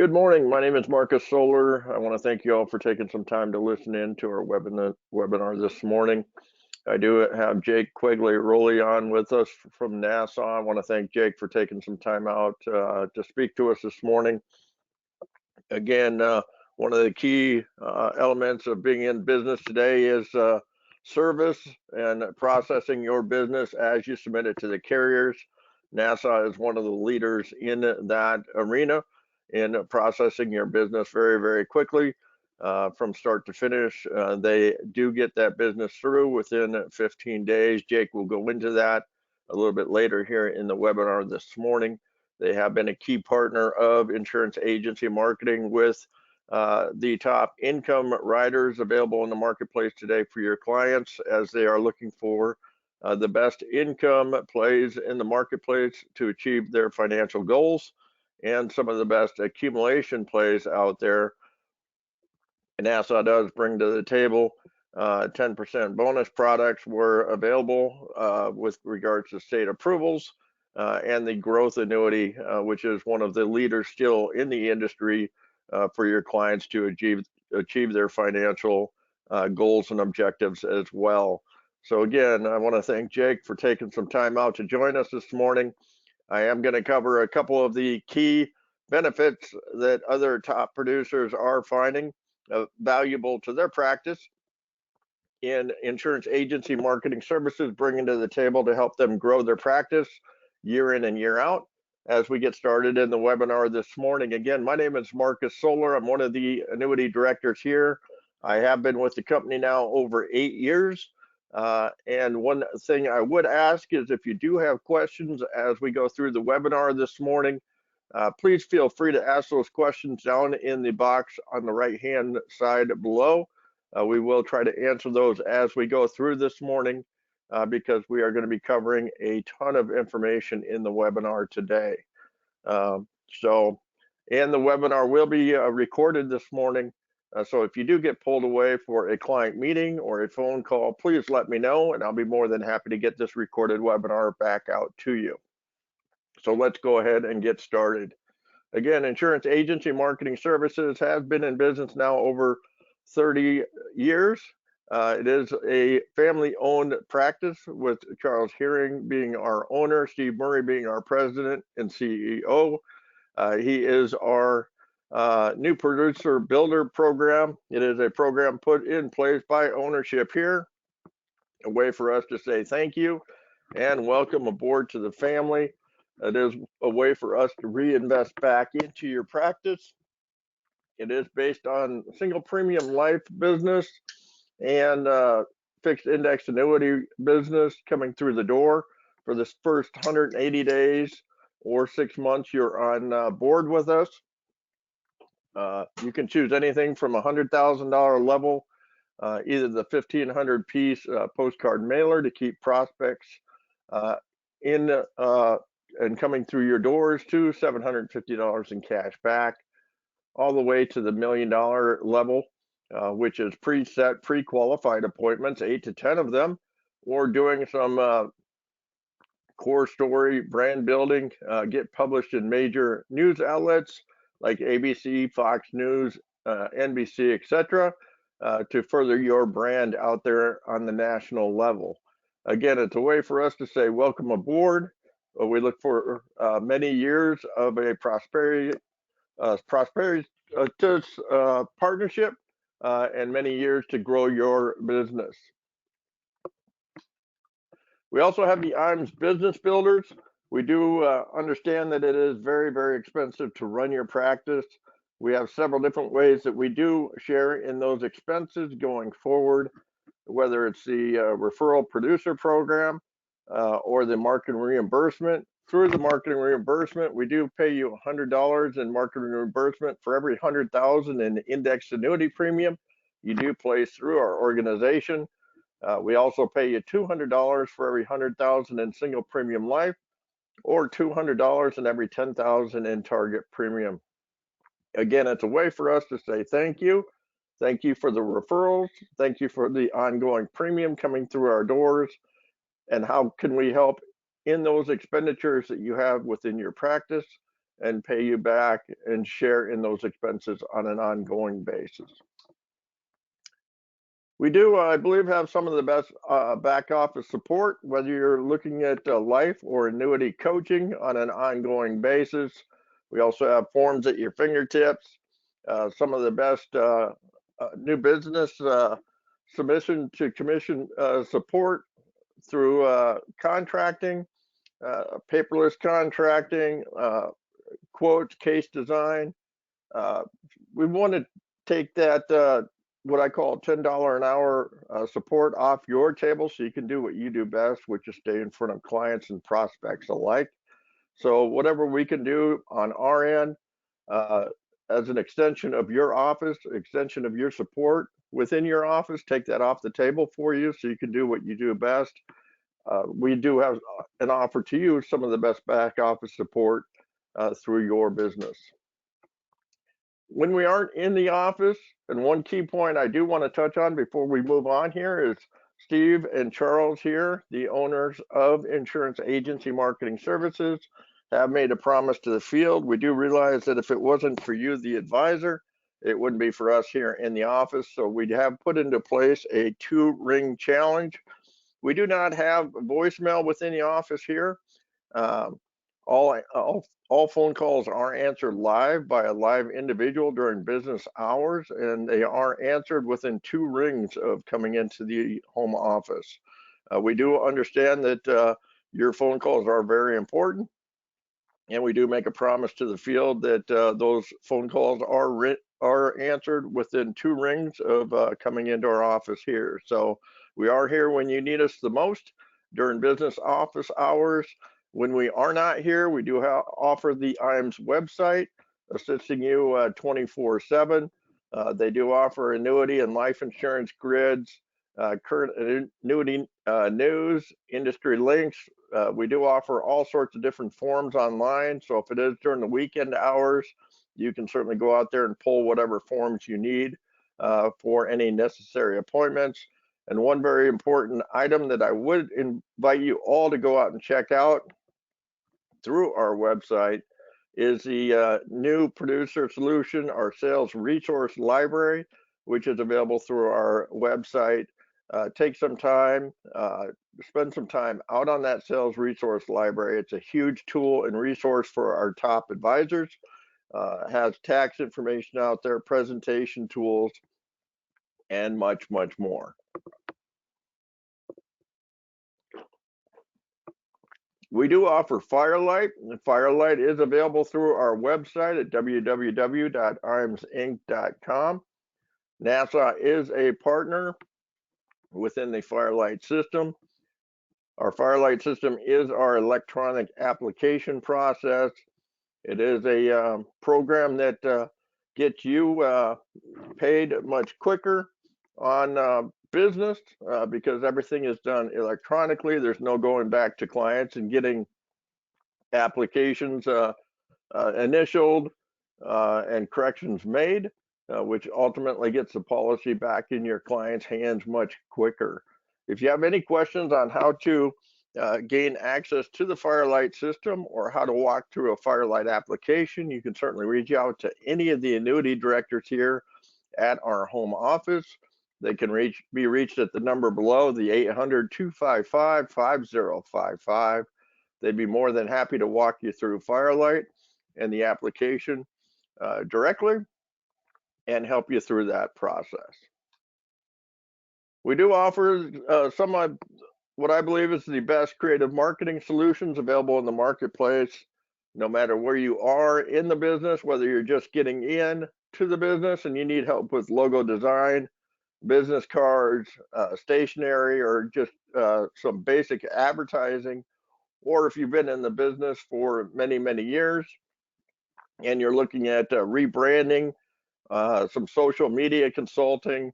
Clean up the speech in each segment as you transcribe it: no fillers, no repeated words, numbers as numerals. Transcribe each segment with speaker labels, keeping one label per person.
Speaker 1: Good morning. My name is Marcus Solar. I want to thank you all for taking some time to listen in to our webinar this morning. I do have Jake Quigley-Rowley on with us from NASA. I want to thank Jake for taking some time out to speak to us this morning. Again, one of the key elements of being in business today is service and processing your business as you submit it to the carriers. NASA is one of the leaders in that arena in processing your business very, very quickly from start to finish. They do get that business through within 15 days. Jake will go into that a little bit later here in the webinar this morning. They have been a key partner of insurance agency marketing with the top income riders available in the marketplace today for your clients as they are looking for the best income plays in the marketplace to achieve their financial goals and some of the best accumulation plays out there. And NASA does bring to the table 10% bonus products were available with regards to state approvals. And the growth annuity, which is one of the leaders still in the industry for your clients to achieve their financial goals and objectives as well. So again, I want to thank Jake for taking some time out to join us this morning. I am going to cover a couple of the key benefits that other top producers are finding valuable to their practice in insurance agency marketing services, bringing to the table to help them grow their practice year in and year out. As we get started in the webinar this morning, again, my name is Marcus Solar. I'm one of the annuity directors here. I have been with the company now over 8 years. And one thing I would ask is if you do have questions as we go through the webinar this morning, please feel free to ask those questions down in the box on the right-hand side below. We will try to answer those as we go through this morning because we are going to be covering a ton of information in the webinar today. And the webinar will be recorded this morning. So if you do get pulled away for a client meeting or a phone call, please let me know and I'll be more than happy to get this recorded webinar back out to you. So let's go ahead and get started. Again, insurance agency marketing services has been in business now over 30 years. It is a family-owned practice with Charles Hearing being our owner, Steve Murray being our president and CEO. He is our new producer builder program. It is a program put in place by ownership here, a way for us to say thank you and welcome aboard to the family. It is a way for us to reinvest back into your practice. It is based on single premium life business and fixed index annuity business coming through the door for this first 180 days or 6 months you're on board with us. You can choose anything from $100,000 level, either the 1,500 piece postcard mailer to keep prospects in and coming through your doors to $750 in cash back, all the way to the $1 million level, which is preset, pre-qualified appointments, 8 to 10 of them, or doing some core story brand building, get published in major news outlets like ABC, Fox News, NBC, etc., to further your brand out there on the national level. Again, it's a way for us to say welcome aboard. We look for many years of a prosperity partnership and many years to grow your business. We also have the IMS Business Builders. We do understand that it is very, very expensive to run your practice. We have several different ways that we do share in those expenses going forward, whether it's the referral producer program or the marketing reimbursement. Through the marketing reimbursement, we do pay you $100 in marketing reimbursement for every $100,000 in indexed annuity premium you do place through our organization. We also pay you $200 for every $100,000 in single premium life, or $200 in every $10,000 in target premium. Again, it's a way for us to say thank you. Thank you for the referrals. Thank you for the ongoing premium coming through our doors. And how can we help in those expenditures that you have within your practice and pay you back and share in those expenses on an ongoing basis. We do, I believe, have some of the best back office support, whether you're looking at life or annuity coaching on an ongoing basis. We also have forms at your fingertips, some of the best new business submission to commission support through contracting, paperless contracting, quotes, case design. We want to take that what I call $10 an hour support off your table so you can do what you do best, which is stay in front of clients and prospects alike. So whatever we can do on our end as an extension of your office, extension of your support within your office, take that off the table for you so you can do what you do best. We do have an offer to you some of the best back office support through your business. When we aren't in the office, and one key point I do want to touch on before we move on here is Steve and Charles here, the owners of Insurance Agency Marketing Services, have made a promise to the field. We do realize that if it wasn't for you, the advisor, it wouldn't be for us here in the office. So we have put into place a 2-ring challenge. We do not have voicemail within the office here. All phone calls are answered live by a live individual during business hours, and they are answered within 2 rings of coming into the home office. We do understand that your phone calls are very important, and we do make a promise to the field that those phone calls are answered within 2 rings of coming into our office here. So we are here when you need us the most during business office hours. When we are not here, we do offer the IAMS website, assisting you 24/7. They do offer annuity and life insurance grids, current annuity news, industry links. We do offer all sorts of different forms online. So if it is during the weekend hours, you can certainly go out there and pull whatever forms you need for any necessary appointments. And one very important item that I would invite you all to go out and check out through our website is the new producer solution, our sales resource library, which is available through our website. Take some time, spend some time out on that sales resource library. It's a huge tool and resource for our top advisors. Has tax information out there, presentation tools, and much, much more. We do offer Firelight, and Firelight is available through our website at www.imsinc.com. NASA is a partner within the Firelight system. Our Firelight system is our electronic application process. It is a program that gets you paid much quicker on business because everything is done electronically. There's no going back to clients and getting applications initialed and corrections made, which ultimately gets the policy back in your client's hands much quicker. If you have any questions on how to gain access to the Firelight system or how to walk through a Firelight application, you can certainly reach out to any of the annuity directors here at our home office. They can be reached at the number below, the 800-255-5055. They'd be more than happy to walk you through Firelight and the application directly and help you through that process. We do offer some of what I believe is the best creative marketing solutions available in the marketplace, no matter where you are in the business, whether you're just getting in to the business and you need help with logo design, business cards, stationery, or just some basic advertising, or if you've been in the business for many, many years and you're looking at rebranding, some social media consulting,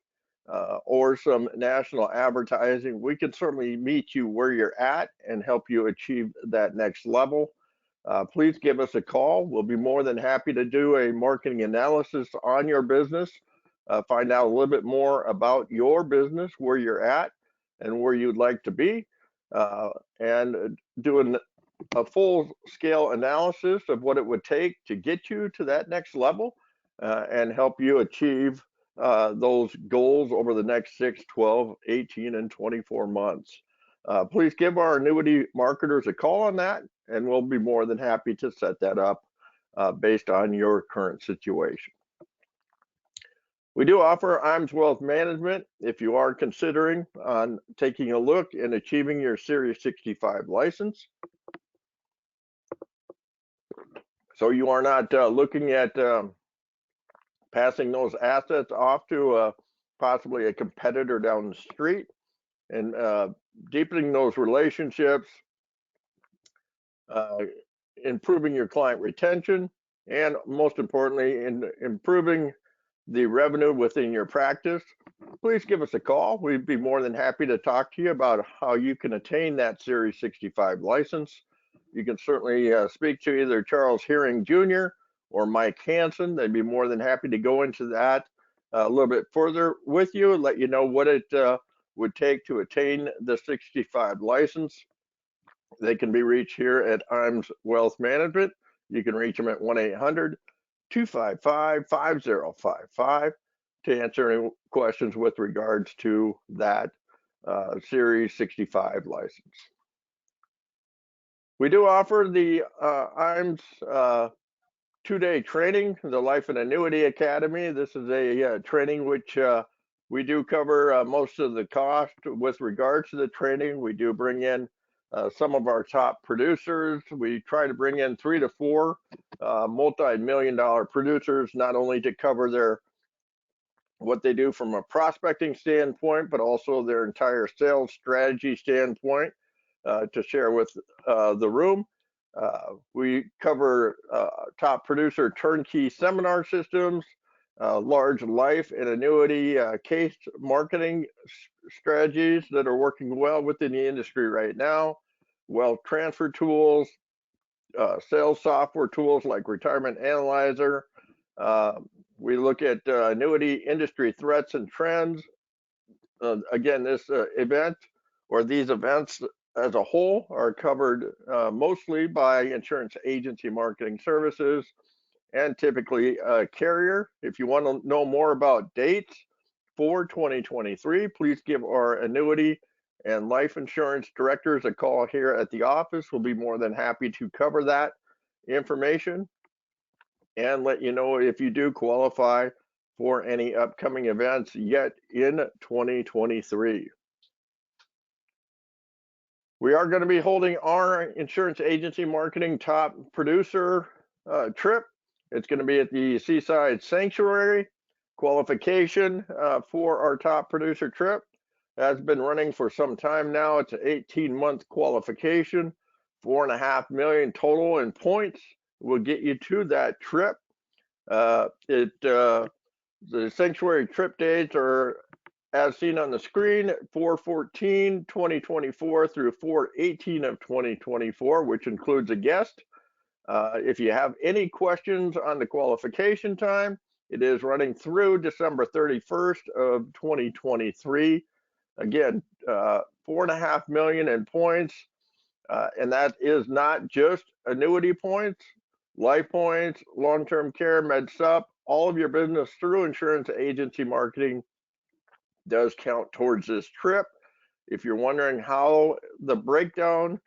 Speaker 1: or some national advertising, we can certainly meet you where you're at and help you achieve that next level. Please give us a call. We'll be more than happy to do a marketing analysis on your business, find out a little bit more about your business, where you're at and where you'd like to be, and do a full-scale analysis of what it would take to get you to that next level and help you achieve those goals over the next 6, 12, 18, and 24 months. Please give our annuity marketers a call on that, and we'll be more than happy to set that up based on your current situation. We do offer IMS Wealth Management if you are considering on taking a look and achieving your Series 65 license. So you are not looking at passing those assets off to possibly a competitor down the street, and deepening those relationships, improving your client retention, and most importantly, improving the revenue within your practice. Please give us a call. We'd be more than happy to talk to you about how you can attain that Series 65 license. You can certainly speak to either Charles Hearing Jr. or Mike Hansen. They'd be more than happy to go into that a little bit further with you and let you know what it would take to attain the 65 license. They can be reached here at IMS Wealth Management. You can reach them at 1-800-255-5055 to answer any questions with regards to that Series 65 license. We do offer the IMS 2-day training, the Life and Annuity Academy. This is a training which we do cover most of the cost with regards to the training. We do bring in some of our top producers. We try to bring in 3 to 4 multi-million-dollar producers, not only to cover what they do from a prospecting standpoint, but also their entire sales strategy standpoint to share with the room. We cover top producer turnkey seminar systems, large life and annuity case marketing strategies that are working well within the industry right now, wealth transfer tools, sales software tools like Retirement Analyzer. We look at annuity industry threats and trends. Again, this event or these events as a whole are covered mostly by insurance agency marketing services and typically a carrier. If you want to know more about dates for 2023, please give our annuity and life insurance directors a call here at the office. We'll be more than happy to cover that information and let you know if you do qualify for any upcoming events yet in 2023. We are going to be holding our insurance agency marketing top producer trip. It's going to be at the Seaside Sanctuary. Qualification for our top producer trip has been running for some time now. It's an 18-month qualification, $4.5 million total in points will get you to that trip. The Sanctuary trip dates are as seen on the screen, 4/14/2024 through 4/18/2024, which includes a guest. If you have any questions on the qualification time, it is running through December 31st of 2023. Again, $4.5 million in points, and that is not just annuity points, life points, long-term care, med sup. All of your business through insurance agency marketing does count towards this trip. If you're wondering how the breakdown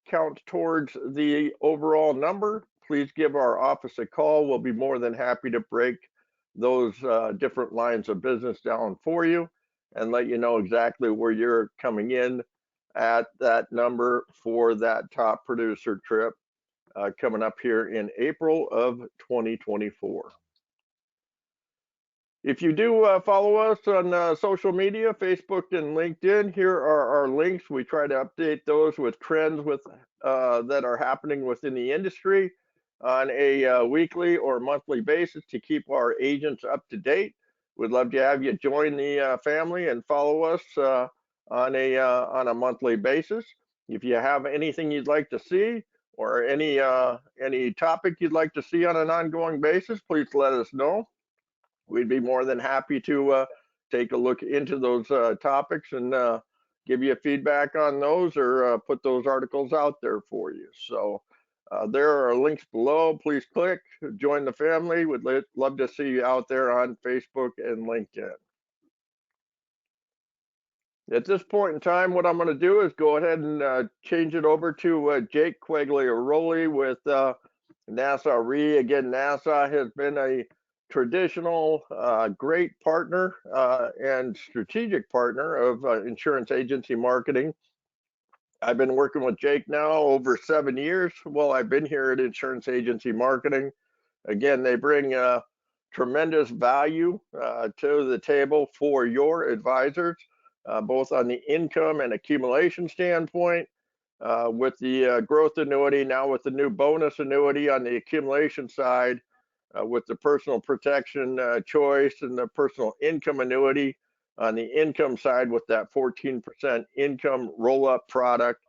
Speaker 1: counts towards the overall number, please give our office a call. We'll be more than happy to break those different lines of business down for you and let you know exactly where you're coming in at that number for that top producer trip coming up here in April of 2024. If you do follow us on social media, Facebook and LinkedIn, here are our links. We try to update those with trends that are happening within the industry on a weekly or monthly basis to keep our agents up to date. We'd love to have you join the family and follow us on a monthly basis. If you have anything you'd like to see or any topic you'd like to see on an ongoing basis, please let us know. We'd be more than happy to take a look into those topics and give you feedback on those or put those articles out there for you. So there are links below. Please click, join the family. Would love to see you out there on Facebook and LinkedIn. At this point in time, what I'm going to do is go ahead and change it over to Jake Quigley-Rowley with NASA Re. Again, NASA has been a traditional, great partner and strategic partner of insurance agency marketing. I've been working with Jake now over 7 years while I've been here at Insurance Agency Marketing. Again, they bring tremendous value to the table for your advisors, both on the income and accumulation standpoint. With the growth annuity, now with the new bonus annuity on the accumulation side, with the personal protection choice and the personal income annuity on the income side with that 14% income roll-up product.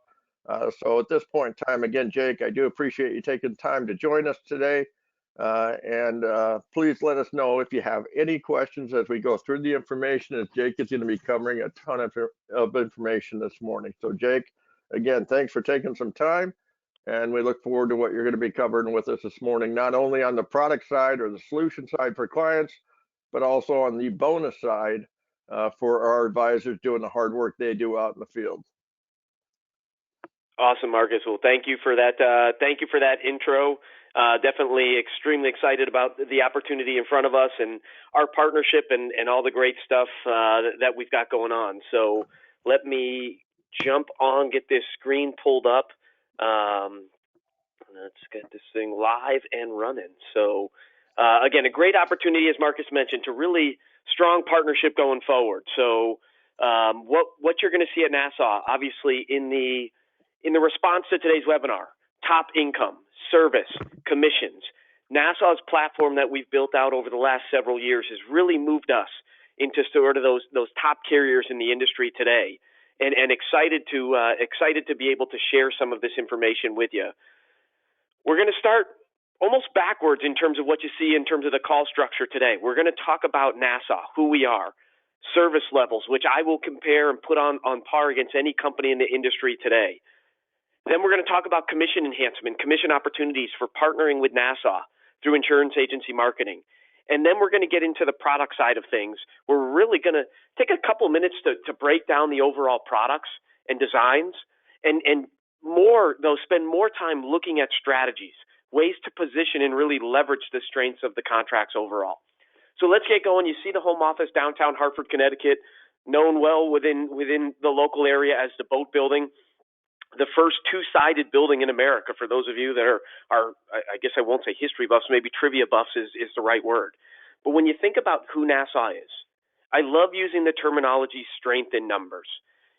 Speaker 1: So at this point in time, again, Jake, I do appreciate you taking time to join us today. And please let us know if you have any questions as we go through the information, as Jake is going to be covering a ton of information this morning. So Jake, again, thanks for taking some time, and we look forward to what you're going to be covering with us this morning, not only on the product side or the solution side for clients, but also on the bonus side for our advisors doing the hard work they do out in the field.
Speaker 2: Awesome, Marcus. Well, thank you for that. Thank you for that intro. Definitely extremely excited about the opportunity in front of us and our partnership and all the great stuff that we've got going on. So let me jump on, get this screen pulled up. Let's get this thing live and running. So again, a great opportunity, as Marcus mentioned, to really strong partnership going forward. So what you're going to see at Nassau, obviously in the response to today's webinar, top income, service, commissions. Nassau's platform that we've built out over the last several years has really moved us into sort of those top carriers in the industry today, and excited to be able to share some of this information with you. We're going to start almost backwards in terms of what you see in terms of the call structure today. We're going to talk about Nassau, who we are, service levels, which I will compare and put on par against any company in the industry today. Then we're going to talk about commission enhancement, commission opportunities for partnering with Nassau through insurance agency marketing. And then we're going to get into the product side of things. We're really going to take a couple minutes to break down the overall products and designs, and more, though, spend more time looking at strategies, ways to position and really leverage the strengths of the contracts overall. So let's get going. You see the home office, downtown Hartford, Connecticut, known well within the local area as the Boat Building. The first two-sided building in America, for those of you that are I guess I won't say history buffs, maybe trivia buffs is the right word. But when you think about who Nassau is, I love using the terminology strength in numbers.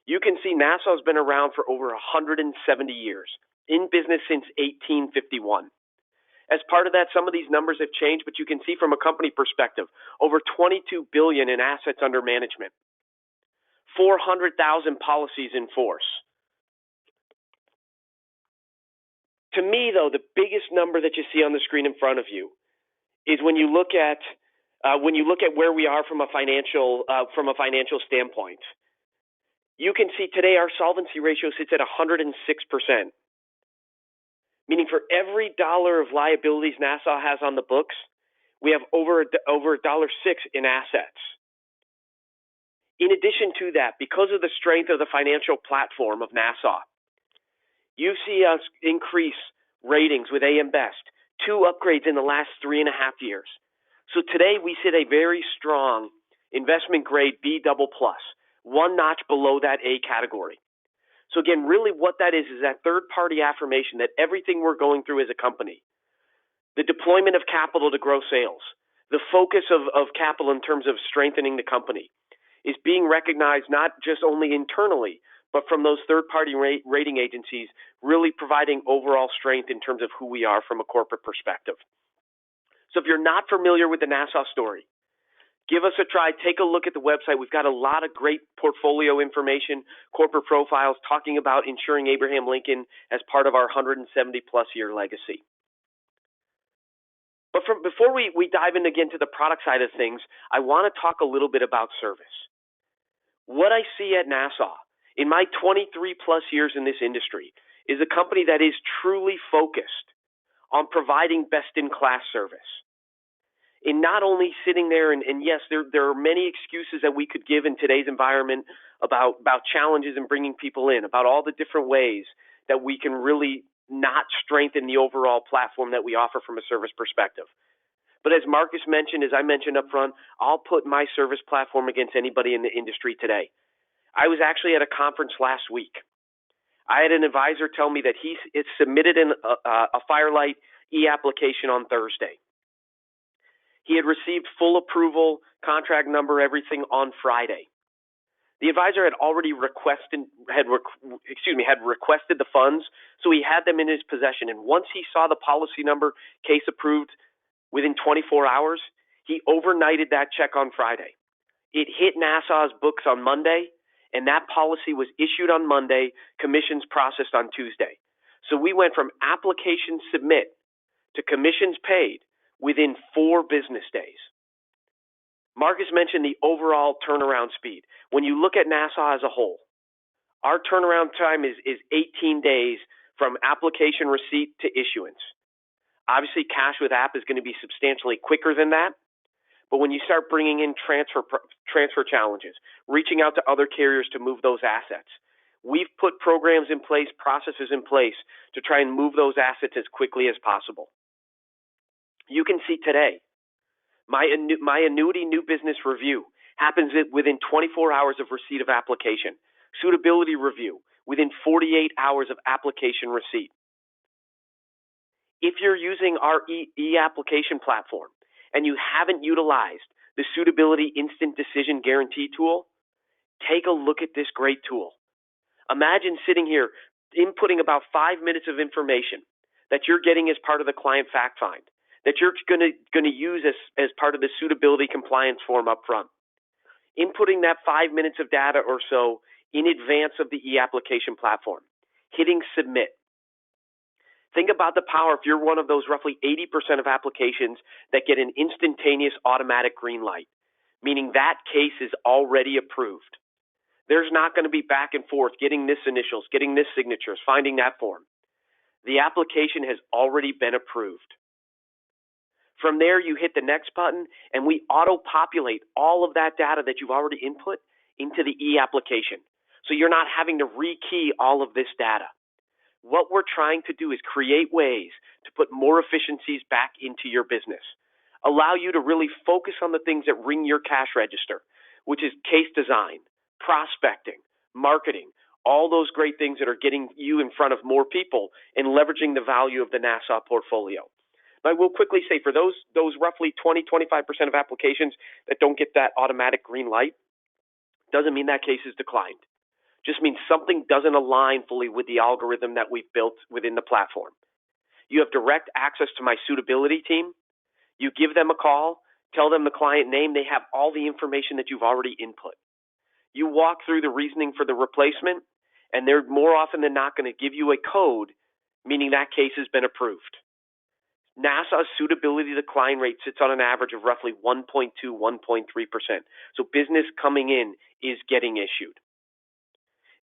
Speaker 2: You can see Nassau's been around for over 170 years, in business since 1851. As part of that, some of these numbers have changed, but you can see from a company perspective, over $22 billion in assets under management, 400,000 policies in force. To me, though, the biggest number that you see on the screen in front of you is when you look at where we are from a financial standpoint. You can see today our solvency ratio sits at 106%, meaning for every dollar of liabilities Nassau has on the books, we have over $1.06 in assets. In addition to that, because of the strength of the financial platform of Nassau, you see us increase ratings with AM Best, 2 upgrades in the last 3.5 years. So today we sit a very strong investment grade B++, 1 notch below that A category. So again, really what that is that third-party affirmation that everything we're going through as a company, the deployment of capital to grow sales, the focus of capital in terms of strengthening the company, is being recognized not just only internally, but from those third-party rating agencies, really providing overall strength in terms of who we are from a corporate perspective. So if you're not familiar with the Nassau story, give us a try. Take a look at the website. We've got a lot of great portfolio information, corporate profiles, talking about insuring Abraham Lincoln as part of our 170-plus year legacy. But before we dive in again to the product side of things, I want to talk a little bit about service. What I see at Nassau in my 23 plus years in this industry, is a company that is truly focused on providing best-in-class service. In not only sitting there, and yes, there are many excuses that we could give in today's environment about challenges and bringing people in, about all the different ways that we can really not strengthen the overall platform that we offer from a service perspective. But as Marcus mentioned, as I mentioned up front, I'll put my service platform against anybody in the industry today. I was actually at a conference last week. I had an advisor tell me that he submitted a Firelight e-application on Thursday. He had received full approval, contract number, everything on Friday. The advisor had already requested the funds, so he had them in his possession. And once he saw the policy number, case approved, within 24 hours, he overnighted that check on Friday. It hit Nassau's books on Monday, and that policy was issued on Monday, commissions processed on Tuesday. So we went from application submit to commissions paid within 4 business days. Marcus mentioned the overall turnaround speed. When you look at Nassau as a whole, our turnaround time is 18 days from application receipt to issuance. Obviously, cash with app is going to be substantially quicker than that. But when you start bringing in transfer challenges, reaching out to other carriers to move those assets, we've put programs in place, processes in place to try and move those assets as quickly as possible. You can see today, my annuity new business review happens within 24 hours of receipt of application. Suitability review within 48 hours of application receipt. If you're using our e-application platform and you haven't utilized the Suitability Instant Decision Guarantee tool, take a look at this great tool. Imagine sitting here inputting about 5 minutes of information that you're getting as part of the client fact find, that you're going to use as part of the suitability compliance form up front. Inputting that 5 minutes of data or so in advance of the e-application platform, hitting submit. Think about the power if you're one of those roughly 80% of applications that get an instantaneous automatic green light, meaning that case is already approved. There's not going to be back and forth, getting this initials, getting this signatures, finding that form. The application has already been approved. From there, you hit the next button, and we auto-populate all of that data that you've already input into the e-application. So you're not having to rekey all of this data. What we're trying to do is create ways to put more efficiencies back into your business. Allow you to really focus on the things that ring your cash register, which is case design, prospecting, marketing, all those great things that are getting you in front of more people and leveraging the value of the Nassau portfolio. I will quickly say for those roughly 20-25% of applications that don't get that automatic green light, doesn't mean that case is declined. Just means something doesn't align fully with the algorithm that we've built within the platform. You have direct access to my suitability team. You give them a call, tell them the client name. They have all the information that you've already input. You walk through the reasoning for the replacement, and they're more often than not going to give you a code, meaning that case has been approved. Nassau's suitability decline rate sits on an average of roughly 1.2, 1.3%. So business coming in is getting issued.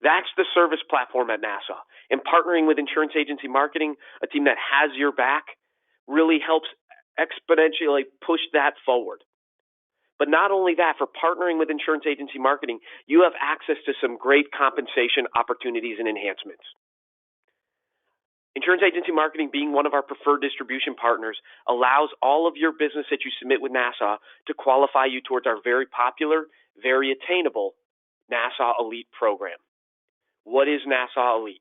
Speaker 2: That's the service platform at Nassau. And partnering with insurance agency marketing, a team that has your back, really helps exponentially push that forward. But not only that, for partnering with insurance agency marketing, you have access to some great compensation opportunities and enhancements. Insurance agency marketing, being one of our preferred distribution partners, allows all of your business that you submit with Nassau to qualify you towards our very popular, very attainable Nassau Elite program. What is Nassau Elite?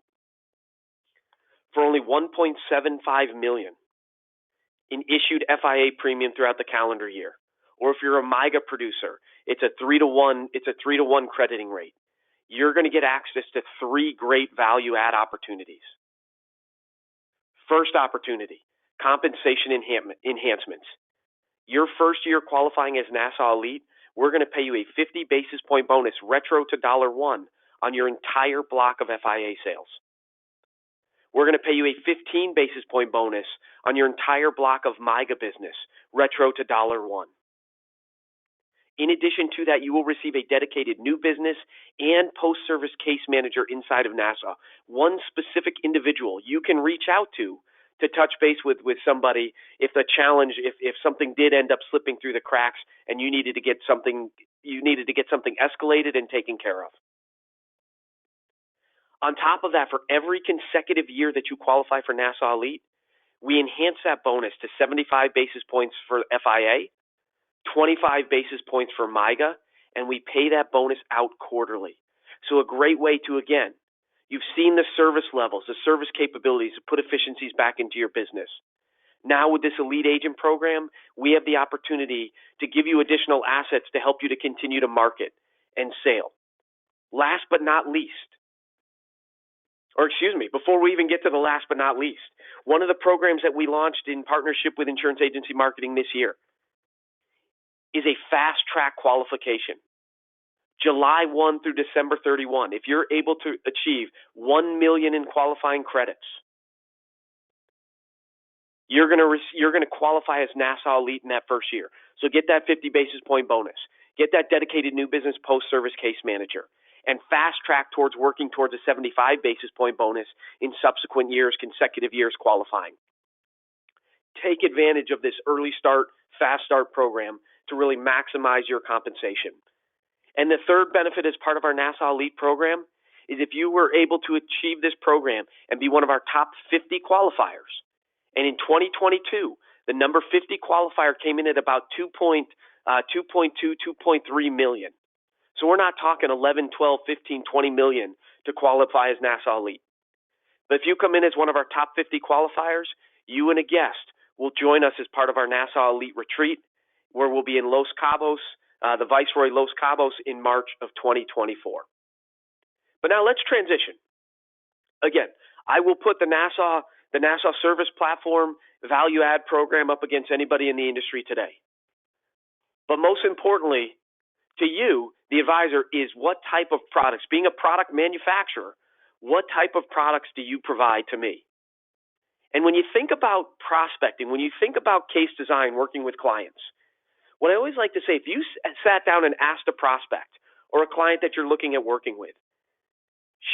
Speaker 2: For only $1.75 million in issued FIA premium throughout the calendar year, or if you're a MIGA producer, it's a 3-to-1 crediting rate. You're going to get access to 3 great value add opportunities. First opportunity, compensation enhancements. Your first year qualifying as Nassau Elite, we're going to pay you a 50 basis point bonus retro to $1 on your entire block of FIA sales. We're going to pay you a 15 basis point bonus on your entire block of MIGA business retro to $1. In addition to that, you will receive a dedicated new business and post-service case manager inside of Nassau, one specific individual you can reach out to touch base with somebody if the challenge, if something did end up slipping through the cracks and you needed to get something escalated and taken care of. On top of that, for every consecutive year that you qualify for Nassau Elite, we enhance that bonus to 75 basis points for FIA, 25 basis points for MIGA, and we pay that bonus out quarterly. So a great way to, again, you've seen the service levels, the service capabilities to put efficiencies back into your business. Now with this Elite Agent program, we have the opportunity to give you additional assets to help you to continue to market and sell. Last but not least, before we even get to the last but not least, one of the programs that we launched in partnership with Insurance Agency Marketing this year is a fast track qualification. July 1 through December 31. If you're able to achieve 1 million in qualifying credits, you're going to qualify as Nassau Elite in that first year. So get that 50 basis point bonus. Get that dedicated new business post-service case manager. And fast track towards working towards a 75 basis point bonus in subsequent years, consecutive years qualifying. Take advantage of this early start, fast start program to really maximize your compensation. And the third benefit as part of our Nassau Elite program is if you were able to achieve this program and be one of our top 50 qualifiers. And in 2022, the number 50 qualifier came in at about 2.3 million. So we're not talking 11, 12, 15, 20 million to qualify as Nassau Elite. But if you come in as one of our top 50 qualifiers, you and a guest will join us as part of our Nassau Elite retreat, where we'll be in Los Cabos, the Viceroy Los Cabos in March of 2024. But now let's transition. Again, I will put the Nassau Service Platform value add program up against anybody in the industry today. But most importantly, to you, the advisor, is what type of products, being a product manufacturer, what type of products do you provide to me? And when you think about prospecting, when you think about case design, working with clients, what I always like to say, if you sat down and asked a prospect or a client that you're looking at working with,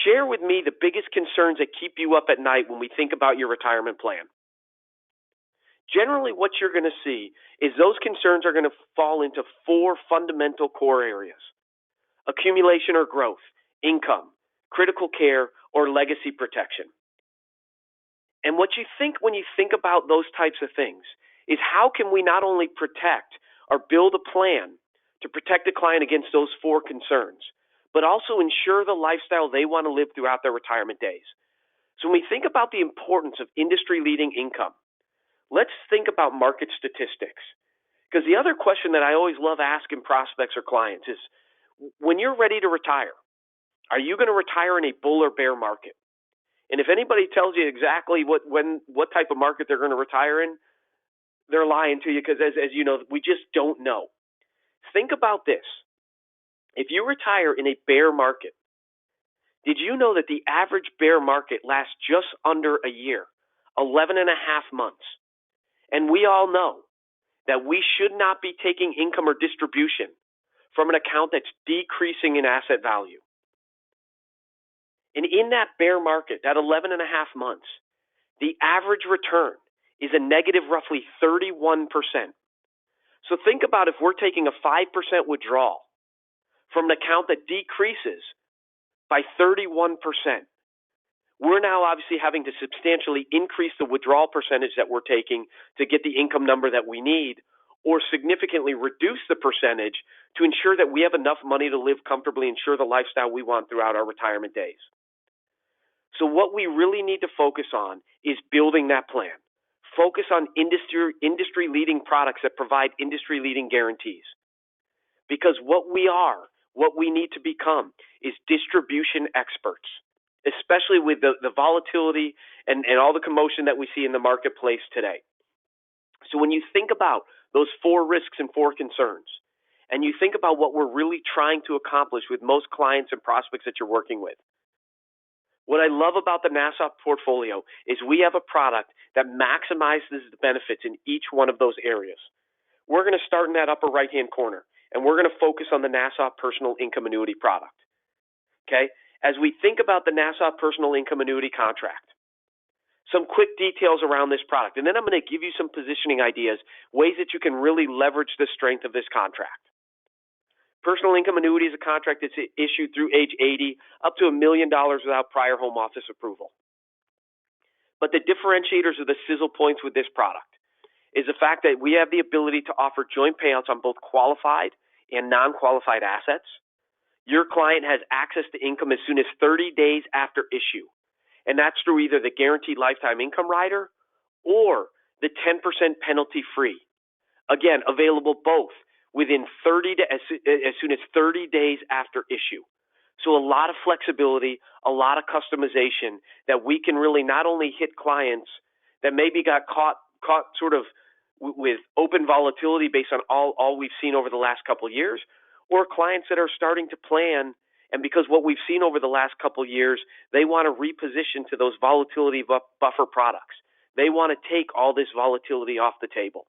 Speaker 2: share with me the biggest concerns that keep you up at night when we think about your retirement plan. Generally, what you're going to see is those concerns are going to fall into 4 fundamental core areas: accumulation or growth, income, critical care, or legacy protection. And what you think when you think about those types of things is how can we not only protect or build a plan to protect the client against those 4 concerns, but also ensure the lifestyle they want to live throughout their retirement days. So when we think about the importance of industry-leading income, let's think about market statistics. Because the other question that I always love asking prospects or clients is, when you're ready to retire, are you going to retire in a bull or bear market? And if anybody tells you exactly what type of market they're going to retire in, they're lying to you, because as you know, we just don't know. Think about this. If you retire in a bear market, did you know that the average bear market lasts just under a year, 11 and a half months? And we all know that we should not be taking income or distribution from an account that's decreasing in asset value. And in that bear market, that 11 and a half months, the average return is a negative roughly 31%. So think about if we're taking a 5% withdrawal from an account that decreases by 31%. We're now obviously having to substantially increase the withdrawal percentage that we're taking to get the income number that we need, or significantly reduce the percentage to ensure that we have enough money to live comfortably, ensure the lifestyle we want throughout our retirement days. So what we really need to focus on is building that plan. Focus on industry-leading products that provide industry-leading guarantees. Because what we need to become is distribution experts, especially with the volatility and all the commotion that we see in the marketplace today. So when you think about those 4 risks and 4 concerns, and you think about what we're really trying to accomplish with most clients and prospects that you're working with, what I love about the Nassau portfolio is we have a product that maximizes the benefits in each one of those areas. We're going to start in that upper right-hand corner, and we're going to focus on the Nassau Personal Income Annuity product. Okay? As we think about the Nassau Personal Income Annuity contract, some quick details around this product, and then I'm going to give you some positioning ideas, ways that you can really leverage the strength of this contract. Personal income annuity is a contract that's issued through age 80 up to $1 million without prior home office approval. But the differentiators or the sizzle points with this product is the fact that we have the ability to offer joint payouts on both qualified and non-qualified assets. Your client has access to income as soon as 30 days after issue, and that's through either the Guaranteed Lifetime Income Rider or the 10% penalty-free. Again, available both within as soon as 30 days after issue. So a lot of flexibility, a lot of customization that we can really not only hit clients that maybe got caught sort of with open volatility based on all we've seen over the last couple of years, or clients that are starting to plan, and because what we've seen over the last couple of years, they want to reposition to those volatility buffer products. They want to take all this volatility off the table.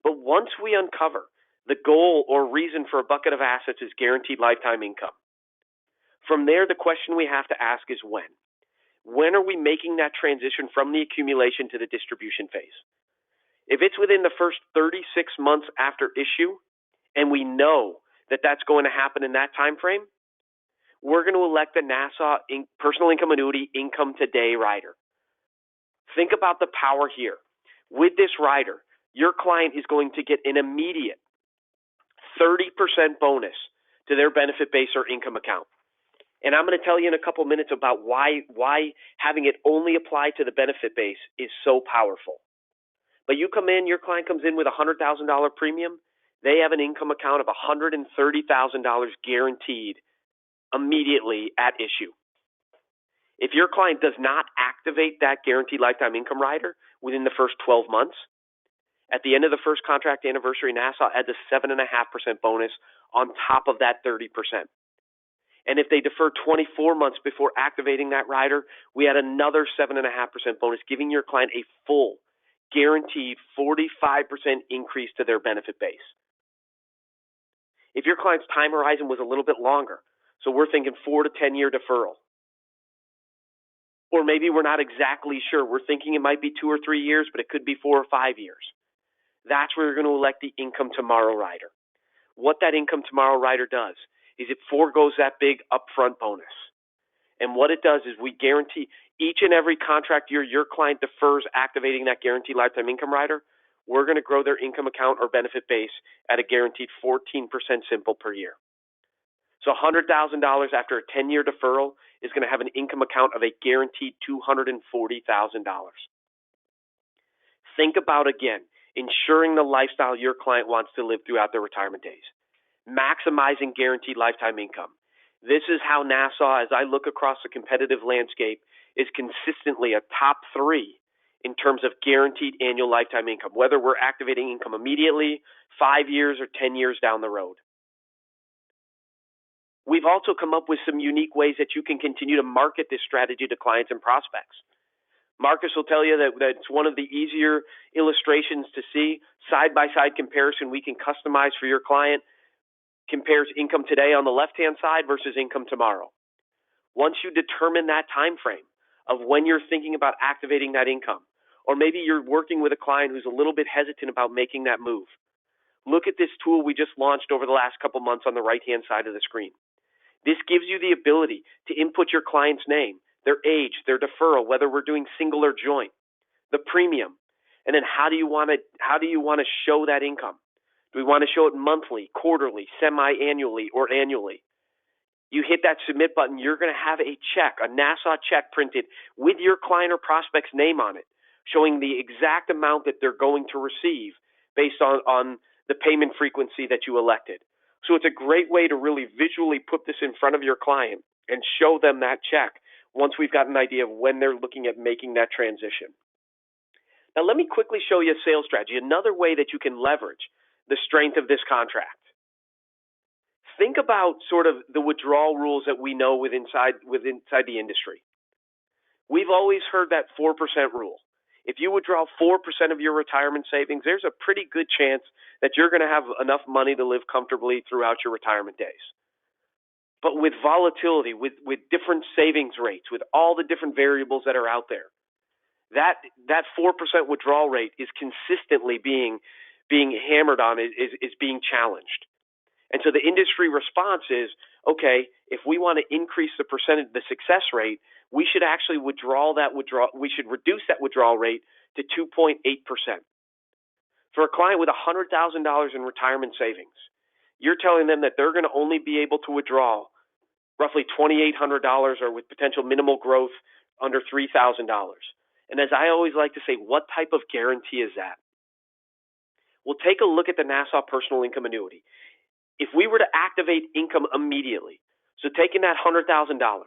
Speaker 2: But once we uncover the goal or reason for a bucket of assets is guaranteed lifetime income, from there, the question we have to ask is when. When are we making that transition from the accumulation to the distribution phase? If it's within the first 36 months after issue, and we know that that's going to happen in that time frame, we're going to elect the Nassau Personal Income Annuity Income Today rider. Think about the power here. With this rider, your client is going to get an immediate 30% bonus to their benefit base or income account. And I'm going to tell you in a couple minutes about why having it only apply to the benefit base is so powerful. But you come in, your client comes in with a $100,000 premium, they have an income account of $130,000 guaranteed immediately at issue. If your client does not activate that guaranteed lifetime income rider within the first 12 months, at the end of the first contract anniversary, Nassau adds a 7.5% bonus on top of that 30%. And if they defer 24 months before activating that rider, we add another 7.5% bonus, giving your client a full, guaranteed 45% increase to their benefit base. If your client's time horizon was a little bit longer, so we're thinking 4 to 10 year deferral, or maybe we're not exactly sure, we're thinking it might be 2 or 3 years, but it could be 4 or 5 years, that's where you're going to elect the Income Tomorrow rider. What that Income Tomorrow rider does is it foregoes that big upfront bonus. And what it does is we guarantee each and every contract year your client defers activating that guaranteed lifetime income rider, we're going to grow their income account or benefit base at a guaranteed 14% simple per year. So $100,000 after a 10-year deferral is going to have an income account of a guaranteed $240,000. Think about, again, ensuring the lifestyle your client wants to live throughout their retirement days. Maximizing guaranteed lifetime income. This is how Nassau, as I look across the competitive landscape, is consistently a top 3 in terms of guaranteed annual lifetime income, whether we're activating income immediately, 5 years, or 10 years down the road. We've also come up with some unique ways that you can continue to market this strategy to clients and prospects. Marcus will tell you that it's one of the easier illustrations to see. Side-by-side comparison we can customize for your client compares income today on the left-hand side versus income tomorrow. Once you determine that time frame of when you're thinking about activating that income, or maybe you're working with a client who's a little bit hesitant about making that move, look at this tool we just launched over the last couple months on the right-hand side of the screen. This gives you the ability to input your client's name, their age, their deferral, whether we're doing single or joint, the premium, and then how do you want to show that income? Do we want to show it monthly, quarterly, semi-annually, or annually? You hit that submit button, you're going to have a check, a Nassau check printed with your client or prospect's name on it, showing the exact amount that they're going to receive based on the payment frequency that you elected. So it's a great way to really visually put this in front of your client and show them that check once we've got an idea of when they're looking at making that transition. Now let me quickly show you a sales strategy, another way that you can leverage the strength of this contract. Think about sort of the withdrawal rules that we know inside the industry. We've always heard that 4% rule. If you withdraw 4% of your retirement savings, there's a pretty good chance that you're going to have enough money to live comfortably throughout your retirement days. But with volatility, with different savings rates, with all the different variables that are out there, that 4% withdrawal rate is consistently being hammered on, is being challenged. And so the industry response is, okay, if we want to increase the percentage, the success rate, we should actually we should reduce that withdrawal rate to 2.8%. For a client with $100,000 in retirement savings, you're telling them that they're going to only be able to withdraw roughly $2,800, or with potential minimal growth under $3,000. And as I always like to say, what type of guarantee is that? Well, take a look at the Nassau Personal Income Annuity. If we were to activate income immediately, so taking that $100,000,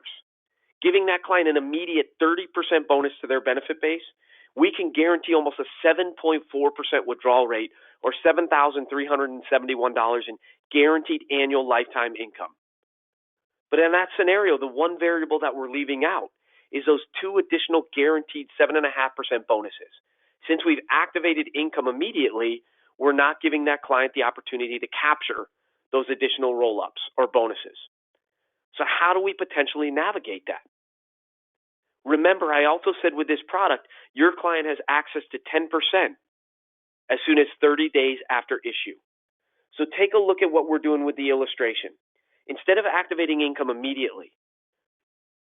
Speaker 2: giving that client an immediate 30% bonus to their benefit base, we can guarantee almost a 7.4% withdrawal rate, or $7,371 in guaranteed annual lifetime income. But in that scenario, the one variable that we're leaving out is those two additional guaranteed 7.5% bonuses. Since we've activated income immediately, we're not giving that client the opportunity to capture those additional roll-ups or bonuses. So how do we potentially navigate that? Remember, I also said with this product, your client has access to 10% as soon as 30 days after issue. So take a look at what we're doing with the illustration. Instead of activating income immediately,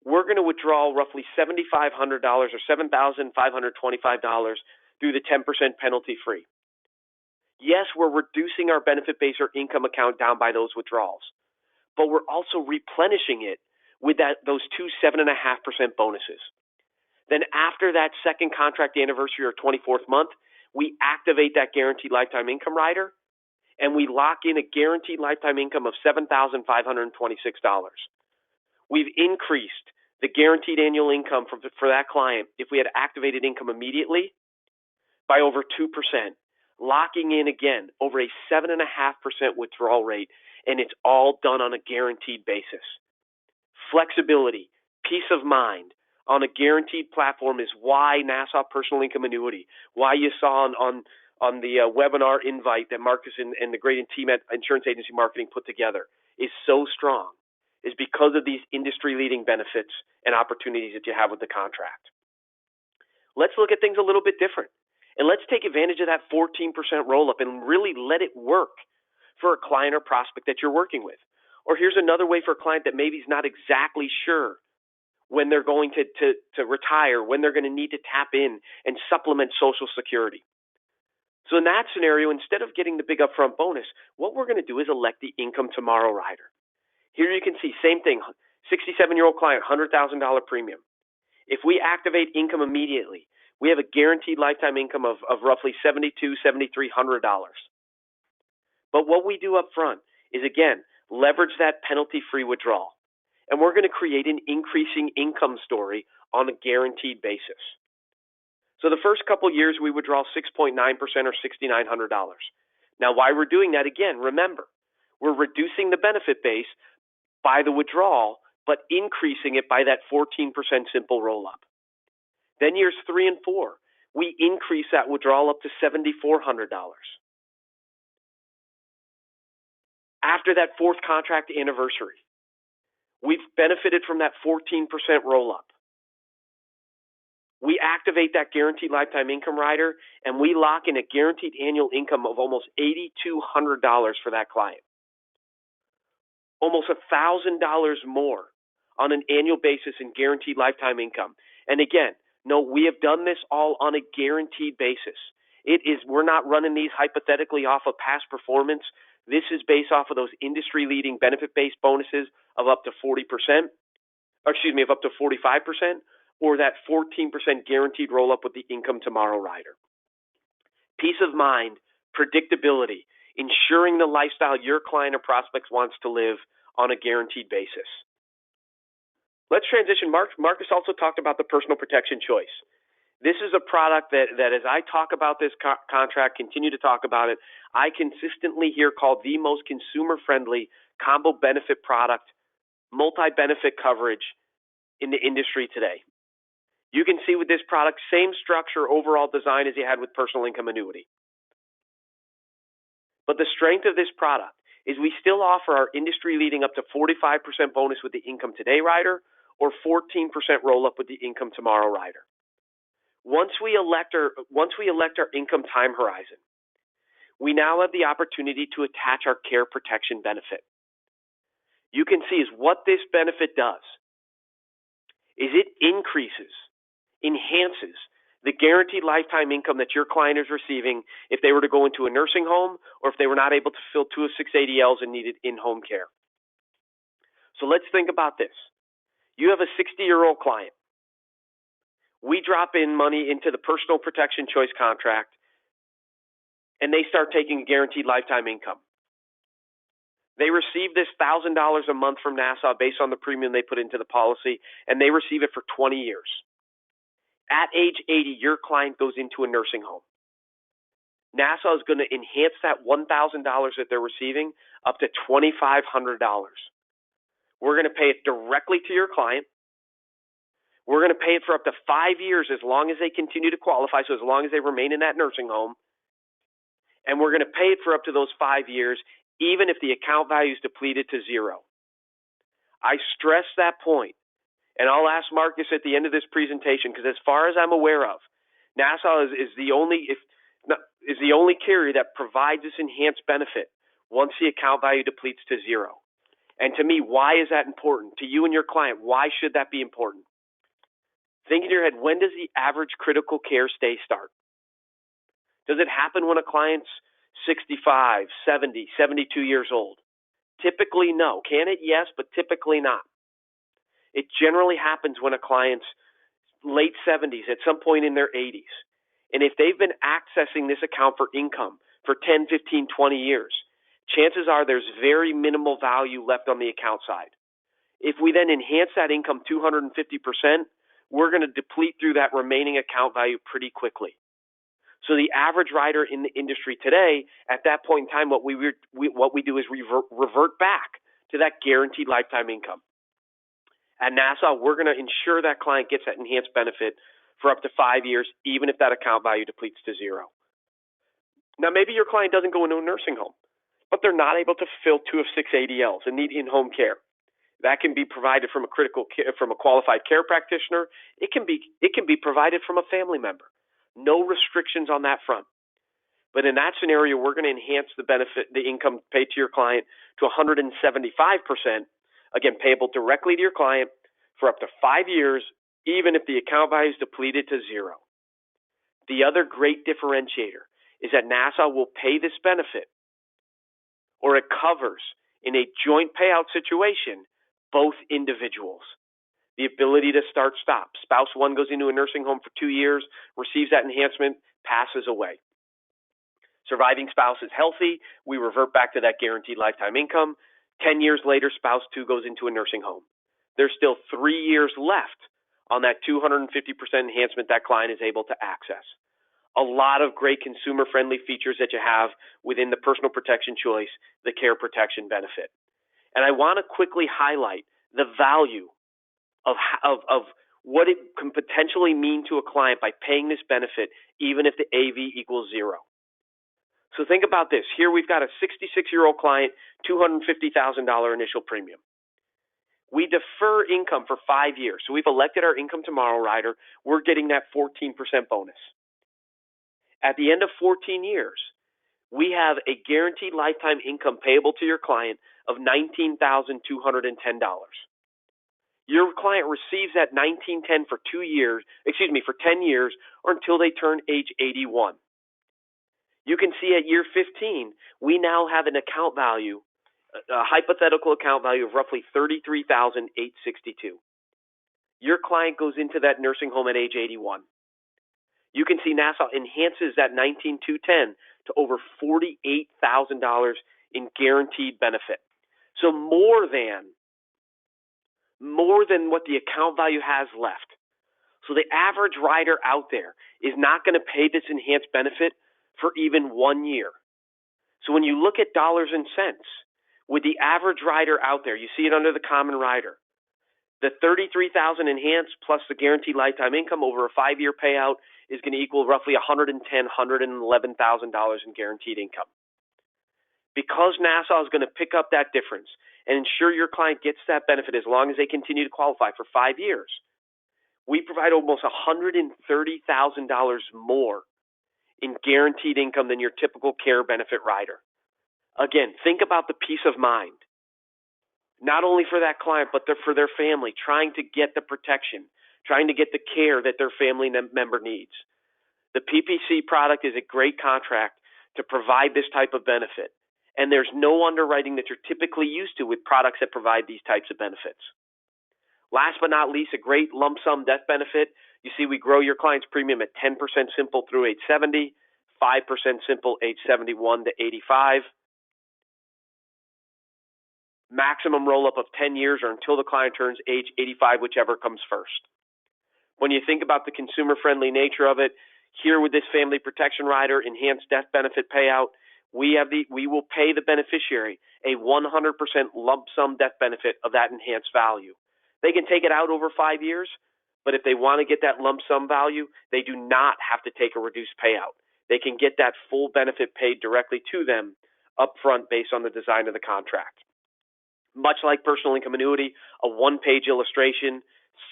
Speaker 2: we're going to withdraw roughly $7,500 or $7,525 through the 10% penalty free. Yes, we're reducing our benefit base or income account down by those withdrawals, but we're also replenishing it with those two 7.5% bonuses. Then after that second contract anniversary or 24th month, we activate that guaranteed lifetime income rider, and we lock in a guaranteed lifetime income of $7,526. We've increased the guaranteed annual income for that client, if we had activated income immediately, by over 2%, locking in again over a 7.5% withdrawal rate, and it's all done on a guaranteed basis. Flexibility, peace of mind on a guaranteed platform is why Nassau Personal Income Annuity, why you saw on the webinar invite that Marcus and the great team at Insurance Agency Marketing put together is so strong, is because of these industry-leading benefits and opportunities that you have with the contract. Let's look at things a little bit different, and let's take advantage of that 14% roll-up and really let it work for a client or prospect that you're working with. Or here's another way for a client that maybe is not exactly sure when they're going to retire, when they're going to need to tap in and supplement Social Security. So in that scenario, instead of getting the big upfront bonus, what we're going to do is elect the Income Tomorrow rider. Here you can see, same thing, 67-year-old client, $100,000 premium. If we activate income immediately, we have a guaranteed lifetime income of roughly $7,300. But what we do up front is, again, leverage that penalty-free withdrawal. And we're going to create an increasing income story on a guaranteed basis. So the first couple years, we withdraw 6.9% or $6,900. Now, why we're doing that, again, remember, we're reducing the benefit base by the withdrawal, but increasing it by that 14% simple roll-up. Then years 3 and 4, we increase that withdrawal up to $7,400. After that fourth contract anniversary, we've benefited from that 14% roll-up. We activate that guaranteed lifetime income rider, and we lock in a guaranteed annual income of almost $8,200 for that client. Almost $1,000 more on an annual basis in guaranteed lifetime income. And again, no, we have done this all on a guaranteed basis. We're not running these hypothetically off of past performance. This is based off of those industry-leading benefit-based bonuses of up to 45%, or that 14% guaranteed roll-up with the Income Tomorrow rider. Peace of mind, predictability, ensuring the lifestyle your client or prospects wants to live on a guaranteed basis. Let's transition. Marcus also talked about the personal protection choice. This is a product that as I talk about this contract, continue to talk about it, I consistently hear called the most consumer-friendly combo benefit product, multi-benefit coverage in the industry today. You can see with this product, same structure, overall design as you had with personal income annuity. But the strength of this product is we still offer our industry-leading up to 45% bonus with the Income Today rider or 14% roll-up with the Income Tomorrow rider. Once we elect our income time horizon, we now have the opportunity to attach our care protection benefit. You can see is what this benefit does is it increases, enhances the guaranteed lifetime income that your client is receiving if they were to go into a nursing home or if they were not able to fill 2 of 6 ADLs and needed in-home care. So let's think about this. You have a 60-year-old client. We drop in money into the personal protection choice contract, and they start taking guaranteed lifetime income. They receive this $1,000 a month from Nassau based on the premium they put into the policy, and they receive it for 20 years. At age 80, your client goes into a nursing home. Nassau is going to enhance that $1,000 that they're receiving up to $2,500. We're going to pay it directly to your client. We're going to pay it for up to 5 years as long as they continue to qualify, so as long as they remain in that nursing home. And we're going to pay it for up to those 5 years, even if the account value is depleted to zero. I stress that point, and I'll ask Marcus at the end of this presentation, because as far as I'm aware of, Nassau is the only carrier that provides this enhanced benefit once the account value depletes to zero. And to me, why is that important? To you and your client, why should that be important? Think in your head, when does the average critical care stay start? Does it happen when a client's 65, 70, 72 years old? Typically, no. Can it? Yes, but typically not. It generally happens when a client's late 70s, at some point in their 80s. And if they've been accessing this account for income for 10, 15, 20 years, chances are there's very minimal value left on the account side. If we then enhance that income 250%, we're going to deplete through that remaining account value pretty quickly. So the average rider in the industry today, at that point in time, what we do is revert back to that guaranteed lifetime income. At Nassau, we're going to ensure that client gets that enhanced benefit for up to 5 years, even if that account value depletes to zero. Now, maybe your client doesn't go into a nursing home, but they're not able to fill 2 of 6 ADLs and need in-home care. That can be provided from a qualified care practitioner. It can be provided from a family member. No restrictions on that front. But in that scenario, we're going to enhance the benefit, the income paid to your client to 175%, again, payable directly to your client for up to 5 years, even if the account value is depleted to zero. The other great differentiator is that Nassau will pay this benefit, or it covers, in a joint payout situation, both individuals. The ability to start-stop. Spouse 1 goes into a nursing home for 2 years, receives that enhancement, passes away. Surviving spouse is healthy. We revert back to that guaranteed lifetime income. 10 years later, spouse 2 goes into a nursing home. There's still 3 years left on that 250% enhancement that client is able to access. A lot of great consumer-friendly features that you have within the personal protection choice, the care protection benefit. And I want to quickly highlight the value of what it can potentially mean to a client by paying this benefit, even if the AV equals zero. So think about this. Here we've got a 66-year-old client, $250,000 initial premium. We defer income for 5 years. So we've elected our Income Tomorrow rider. We're getting that 14% bonus. At the end of 14 years, we have a guaranteed lifetime income payable to your client of $19,210. Your client receives that $19,210 for 10 years, or until they turn age 81. You can see at year 15, we now have an account value, a hypothetical account value of roughly $33,862. Your client goes into that nursing home at age 81. You can see Nassau enhances that $19,210 to over $48,000 in guaranteed benefit. So more than what the account value has left. So the average rider out there is not going to pay this enhanced benefit for even 1 year. So when you look at dollars and cents, with the average rider out there, you see it under the common rider, The $33,000 enhanced plus the guaranteed lifetime income over a 5-year payout is going to equal roughly $110,000, $111,000 in guaranteed income. Because Nassau is going to pick up that difference and ensure your client gets that benefit as long as they continue to qualify for 5 years, we provide almost $130,000 more in guaranteed income than your typical care benefit rider. Again, think about the peace of mind, not only for that client, but for their family, trying to get the protection, trying to get the care that their family member needs. The PPC product is a great contract to provide this type of benefit, and there's no underwriting that you're typically used to with products that provide these types of benefits. Last but not least, a great lump sum death benefit. You see, we grow your client's premium at 10% simple through age 70, 5% simple age 71 to 85. Maximum roll-up of 10 years or until the client turns age 85, whichever comes first. When you think about the consumer-friendly nature of it, here with this family protection rider, enhanced death benefit payout, we will pay the beneficiary a 100% lump sum death benefit of that enhanced value. They can take it out over 5 years, but if they want to get that lump sum value, they do not have to take a reduced payout. They can get that full benefit paid directly to them up front based on the design of the contract. Much like personal income annuity, a one-page illustration,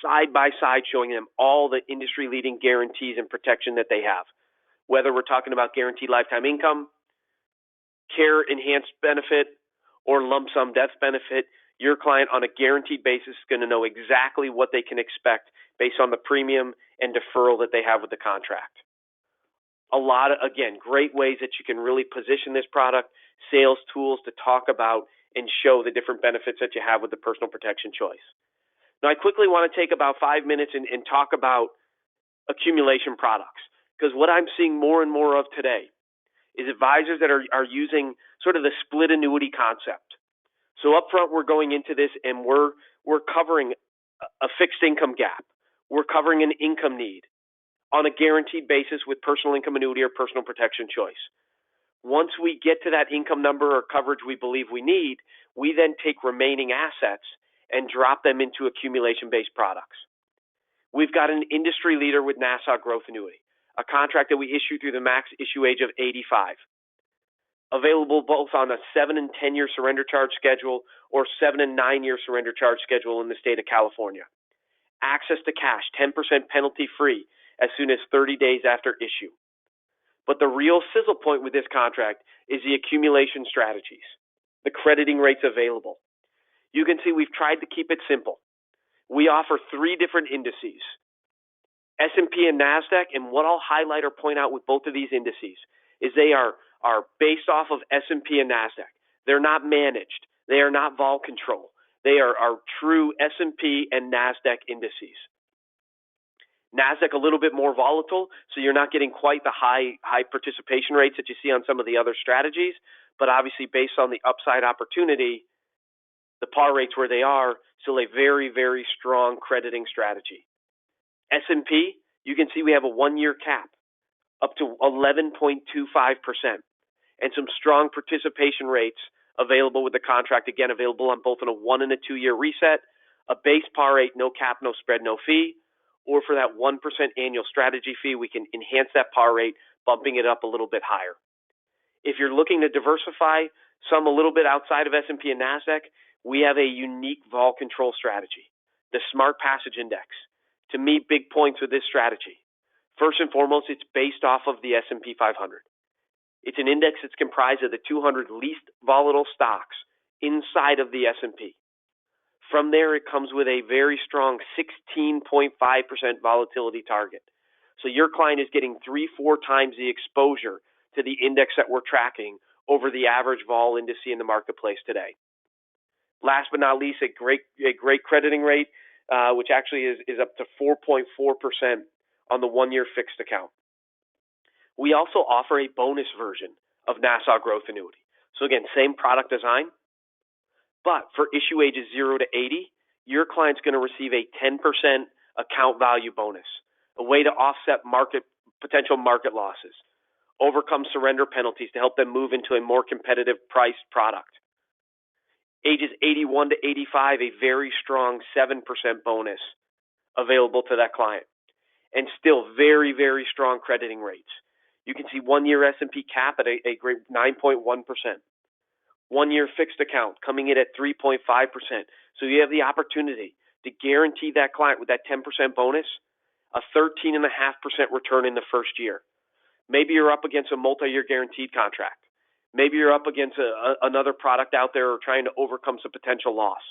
Speaker 2: side by side showing them all the industry-leading guarantees and protection that they have. Whether we're talking about guaranteed lifetime income, care enhanced benefit, or lump sum death benefit, your client on a guaranteed basis is going to know exactly what they can expect based on the premium and deferral that they have with the contract. A lot of, again, great ways that you can really position this product, sales tools to talk about and show the different benefits that you have with the personal protection choice. Now, I quickly want to take about 5 minutes and talk about accumulation products, because what I'm seeing more and more of today is advisors that are using sort of the split annuity concept. So up front, we're going into this and we're covering a fixed income gap. We're covering an income need on a guaranteed basis with personal income annuity or personal protection choice. Once we get to that income number or coverage we believe we need, we then take remaining assets and drop them into accumulation-based products. We've got an industry leader with Nassau Growth Annuity, a contract that we issue through the max issue age of 85. Available both on a 7 and 10 year surrender charge schedule or 7 and 9 year surrender charge schedule in the state of California. Access to cash, 10% penalty free as soon as 30 days after issue. But the real sizzle point with this contract is the accumulation strategies, the crediting rates available. You can see we've tried to keep it simple. We offer 3 different indices, S&P and NASDAQ, and what I'll highlight or point out with both of these indices is they are based off of S&P and NASDAQ. They're not managed. They are not vol control. They are true S&P and NASDAQ indices. NASDAQ a little bit more volatile, so you're not getting quite the high participation rates that you see on some of the other strategies, but obviously based on the upside opportunity, the par rates where they are, still a very, very strong crediting strategy. S&P, you can see we have a 1-year cap up to 11.25% and some strong participation rates available with the contract, again, available on both in a 1 and a 2 year reset, a base par rate, no cap, no spread, no fee, or for that 1% annual strategy fee, we can enhance that par rate, bumping it up a little bit higher. If you're looking to diversify some a little bit outside of S&P and NASDAQ, we have a unique vol control strategy, the Smart Passage Index. To me, big points with this strategy. First and foremost, it's based off of the S&P 500. It's an index that's comprised of the 200 least volatile stocks inside of the S&P. From there, it comes with a very strong 16.5% volatility target. So your client is getting 3-4 times the exposure to the index that we're tracking over the average vol index in the marketplace today. Last but not least, a great crediting rate, which actually is up to 4.4% on the 1-year fixed account. We also offer a bonus version of Nassau Growth Annuity. So again, same product design, but for issue ages 0 to 80, your client's going to receive a 10% account value bonus, a way to offset potential market losses, overcome surrender penalties to help them move into a more competitive priced product. Ages 81 to 85, a very strong 7% bonus available to that client. And still very, very strong crediting rates. You can see 1-year S&P cap at a great 9.1%. 1-year fixed account coming in at 3.5%. So you have the opportunity to guarantee that client with that 10% bonus a 13.5% return in the first year. Maybe you're up against a multi-year guaranteed contract. Maybe you're up against another product out there or trying to overcome some potential loss.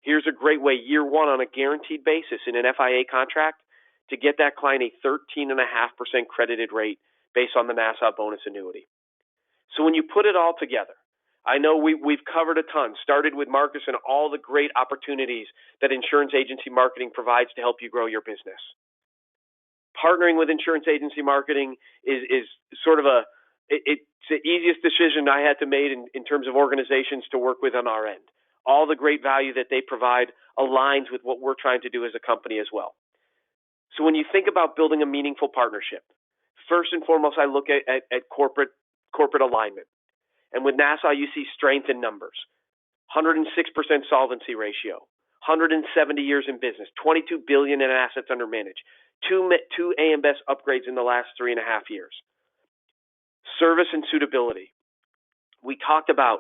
Speaker 2: Here's a great way, year one on a guaranteed basis in an FIA contract, to get that client a 13.5% credited rate based on the Nassau bonus annuity. So when you put it all together, I know we've covered a ton, started with Marcus and all the great opportunities that insurance agency marketing provides to help you grow your business. Partnering with insurance agency marketing is sort of it's the easiest decision I had to make in terms of organizations to work with on our end. All the great value that they provide aligns with what we're trying to do as a company as well. So when you think about building a meaningful partnership, first and foremost, I look at corporate alignment. And with Nassau, you see strength in numbers. 106% solvency ratio, 170 years in business, $22 billion in assets under management, two AM Best upgrades in the last 3.5 years. Service and suitability. We talked about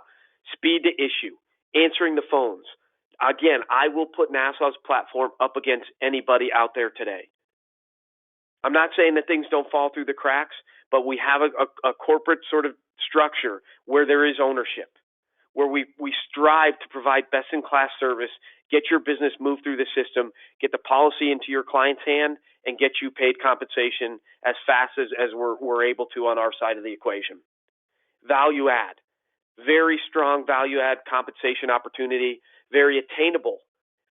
Speaker 2: speed to issue, answering the phones. Again, I will put Nassau's platform up against anybody out there today. I'm not saying that things don't fall through the cracks, but we have a corporate sort of structure where there is ownership, where we strive to provide best-in-class service, get your business moved through the system, get the policy into your client's hand, and get you paid compensation as fast as we're able to on our side of the equation. Value add. Very strong value add compensation opportunity, very attainable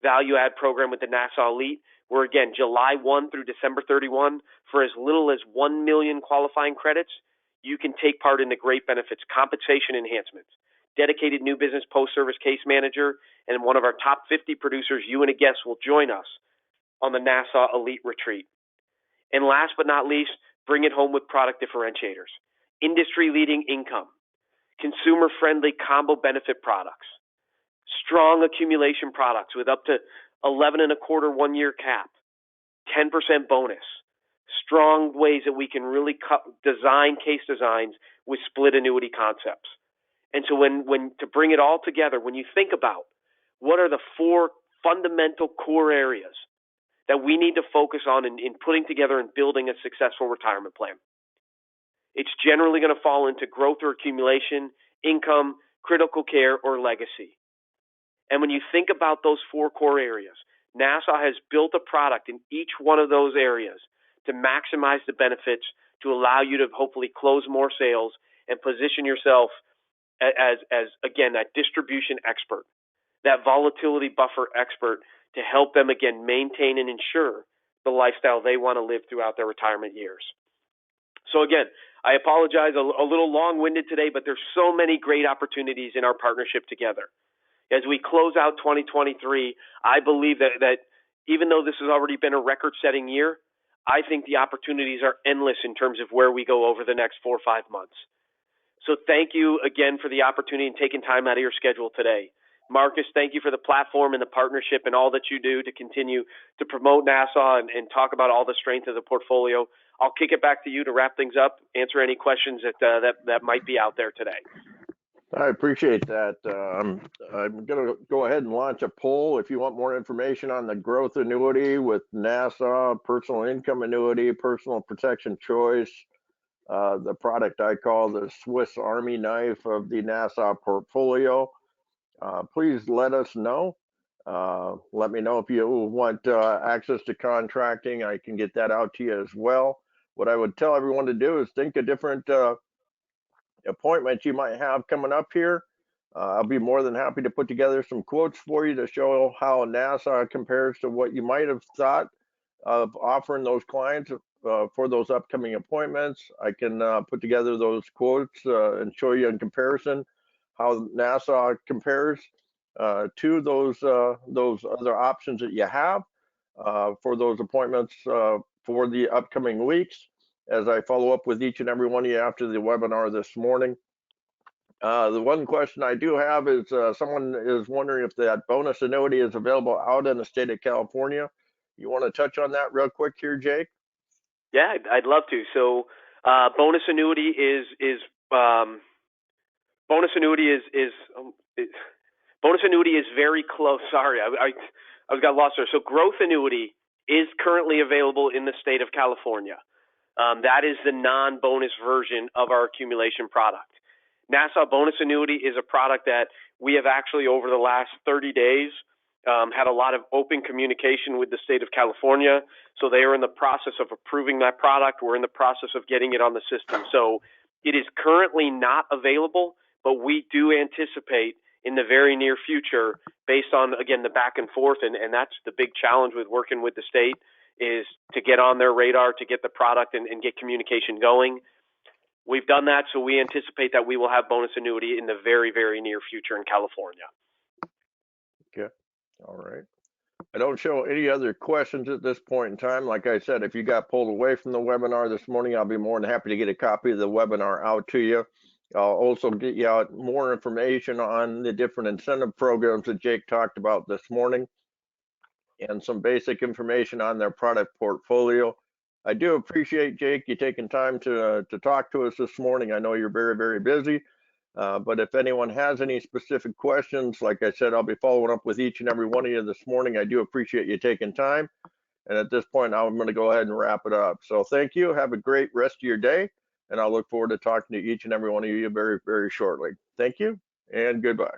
Speaker 2: value add program with the Nassau Elite, where again, July 1 through December 31, for as little as 1 million qualifying credits, you can take part in the great benefits, compensation enhancements, dedicated new business post-service case manager, and one of our top 50 producers, you and a guest, will join us on the Nassau Elite Retreat. And last but not least, bring it home with product differentiators, industry-leading income, consumer-friendly combo benefit products, strong accumulation products with up to 11.25 1-year cap, 10% bonus, strong ways that we can really design case designs with split annuity concepts. And so when to bring it all together, when you think about what are the 4 fundamental core areas that we need to focus on in putting together and building a successful retirement plan, it's generally going to fall into growth or accumulation, income, critical care, or legacy. And when you think about those 4 core areas, Nassau has built a product in each one of those areas to maximize the benefits, to allow you to hopefully close more sales and position yourself as again, that distribution expert, that volatility buffer expert, to help them, again, maintain and ensure the lifestyle they want to live throughout their retirement years. So again, I apologize, a little long-winded today, but there's so many great opportunities in our partnership together. As we close out 2023, I believe that even though this has already been a record-setting year, I think the opportunities are endless in terms of where we go over the next 4 or 5 months. So thank you again for the opportunity and taking time out of your schedule today. Marcus, thank you for the platform and the partnership and all that you do to continue to promote Nassau and talk about all the strength of the portfolio. I'll kick it back to you to wrap things up, answer any questions that might be out there today.
Speaker 1: I appreciate that. I'm going to go ahead and launch a poll. If you want more information on the growth annuity with Nassau, personal income annuity, personal protection choice, the product I call the Swiss Army knife of the Nassau portfolio, please let us know. Let me know if you want access to contracting. I can get that out to you as well. What I would tell everyone to do is think of different appointments you might have coming up here. I'll be more than happy to put together some quotes for you to show how Nassau compares to what you might have thought of offering those clients for those upcoming appointments. I can put together those quotes and show you in comparison how Nassau compares to those other options that you have for those appointments for the upcoming weeks, as I follow up with each and every one of you after the webinar this morning. The one question I do have is someone is wondering if that bonus annuity is available out in the state of California. You want to touch on that real quick here, Jake?
Speaker 2: Yeah, I'd love to. So, bonus annuity is bonus annuity is bonus annuity is very close. Sorry, I got lost there. So, growth annuity is currently available in the state of California. That is the non-bonus version of our accumulation product. Nassau bonus annuity is a product that we have actually over the last 30 days had a lot of open communication with the state of California. So they are in the process of approving that product. We're in the process of getting it on the system. So it is currently not available, but we do anticipate in the very near future, based on, again, the back and forth, and that's the big challenge with working with the state, is to get on their radar, to get the product and get communication going. We've done that, so we anticipate that we will have bonus annuity in the very, very near future in California.
Speaker 1: Okay. All right. I don't show any other questions at this point in time. Like I said, if you got pulled away from the webinar this morning, I'll be more than happy to get a copy of the webinar out to you. I'll also get you out more information on the different incentive programs that Jake talked about this morning and some basic information on their product portfolio. I do appreciate, Jake, you taking time to talk to us this morning. I know you're very, very busy. But if anyone has any specific questions, like I said, I'll be following up with each and every one of you this morning. I do appreciate you taking time. And at this point, now I'm going to go ahead and wrap it up. So thank you. Have a great rest of your day. And I'll look forward to talking to each and every one of you very, very shortly. Thank you and goodbye.